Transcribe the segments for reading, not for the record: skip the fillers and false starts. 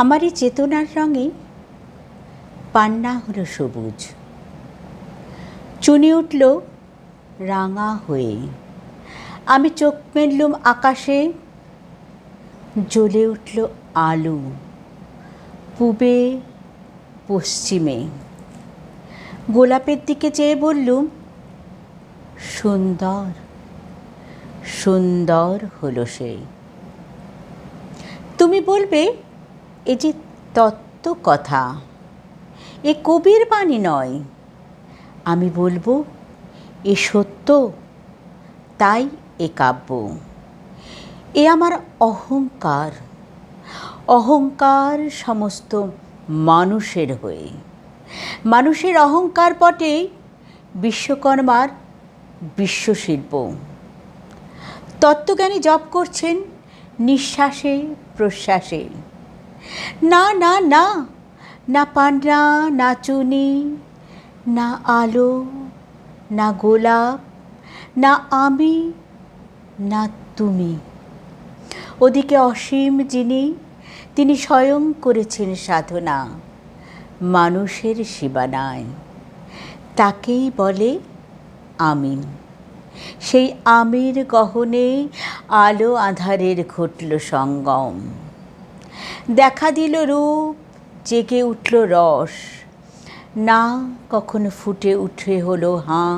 আমার এই চেতনার রঙে পান্না হলো সবুজ, চুনি উঠল রাঙা হয়ে। আমি চোখ মেললুম আকাশে, জ্বলে উঠল আলো পূবে পশ্চিমে। গোলাপের দিকে চেয়ে বললুম, সুন্দর সুন্দর হলো সে। তুমি বলবে, এ যে তত্ত্ব কথা, এ কবির বাণী নয়। আমি বলবো, এ সত্য, তাই এ কাব্য। এ আমার অহংকার, অহংকার সমস্ত মানুষের হয়ে। মানুষের অহংকার পটে বিশ্বকর্মার বিশ্বশিল্প। তত্ত্বজ্ঞানী জপ করছেন নিঃশ্বাসে প্রশ্বাসে। না না না, না পান্না, না চুনি, না আলো, না গোলাপ, না আমি, না তুমি। ওদিকে অসীম যিনি, তিনি স্বয়ং করেছেন সাধনা মানুষের সীমানায়। তাকেই বলে আমি। সেই আমির গহনে আলো আঁধারের ঘটল সঙ্গম। দেখা দিল রূপ, জেগে উঠল রস। না কখনো ফুটে উঠে হলো হাঁ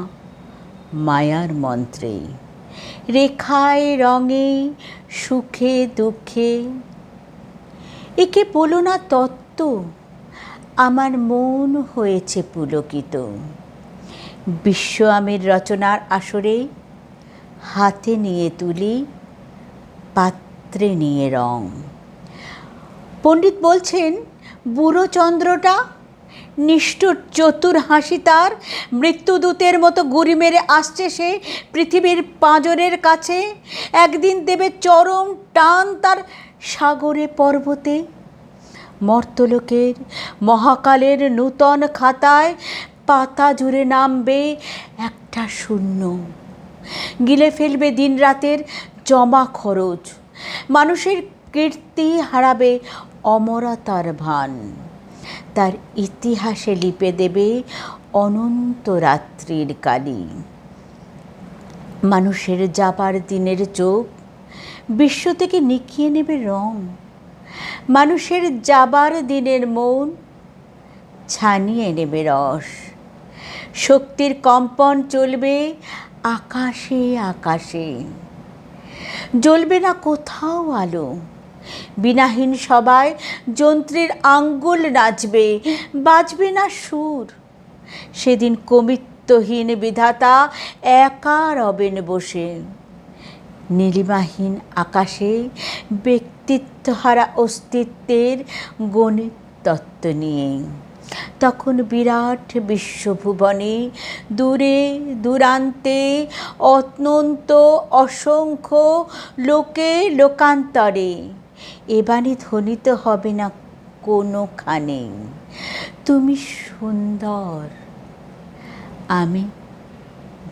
মায়ার মন্ত্রে, রেখায় রঙে সুখে দুঃখে। একে বলো না তত্ত্ব, আমার মন হয়েছে পুলকিত। বিশ্ব আমের রচনার আসরে হাতে নিয়ে তুলি, পাত্রে নিয়ে রং। পণ্ডিত বলছেন, বুড়ো চন্দ্রটা নিষ্ঠুর চতুর হাসি তার, মৃত্যুদূতের মতো গুড়ি মেরে আসছে সে পৃথিবীর পাঁজরের কাছে। একদিন দেবে চরম টান তার সাগরে পর্বতে। মর্তলোকের মহাকালের নূতন খাতায় পাতা জুড়ে নামবে একটা শূন্য। গিলে ফেলবে দিন রাতের জমা খরচ। মানুষের কীর্তি হারাবে অমরতার ভান। তার ইতিহাসে লিপে দেবে অনন্ত রাত্রির কালি। মানুষের যাবার দিনের চোখ বিশ্ব থেকে নিকিয়ে নেবে রং। মানুষের যাবার দিনের মন ছানিয়ে নেবে রস। শক্তির কম্পন চলবে আকাশে আকাশে। জ্বলবে না কোথাও আলো। বিনাহীন সবাই যন্ত্রের আঙ্গুল নাচবে, বাজবে না সুর। সেদিন কমিত্বহীন বিধাতা একা রবেন বসে। নীলিমাহীন আকাশে ব্যক্তিত্বহারা অস্তিত্বের গণিত তত্ত্ব নিয়ে। তখন বিরাট বিশ্বভুবনে দূরে দূরান্তে অনন্ত অসংখ্য লোকে লোকান্তরে এ বাণী ধ্বনিত হবে না কোনোখানে, তুমি সুন্দর, আমি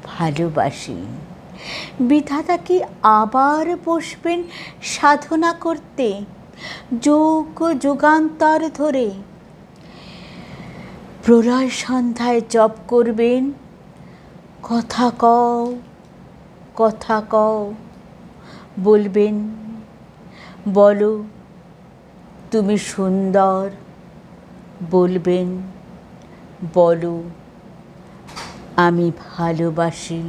ভালোবাসি। বিধাতা কি আবার বসবেন সাধনা করতে যুগ যুগান্তর ধরে? প্রলয় সন্ধ্যায় জপ করবেন, কথা কও, কথা কও। বলবেন, বলো তুমি সুন্দর। বলবেন, বলো আমি ভালোবাসি।